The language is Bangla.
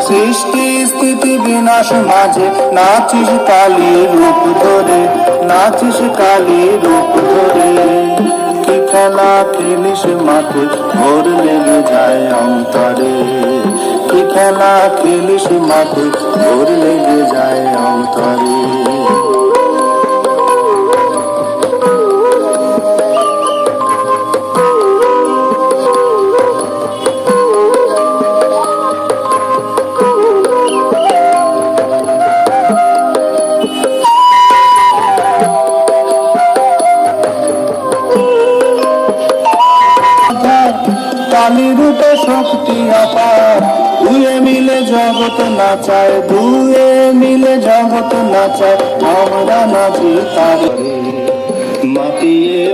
সৃষ্টি স্থিতি বিনাশ মাঝে নাচিস কালী রূপ ধরে, নাচিস কালী রূপ ধরে। কি খেলা খেলিস মাঠে ভোর লেগে যায় অন্তরে, কি খেলা খেলিস মাঠে ভোর লেগে যায় অন্তরে। কালী রূপে শক্তি অপার, দুয়ে মিলে জগৎ নাচায়, দুয়ে মিলে জগৎ নাচায়, আমরা নাচি তারে। মাতিয়ে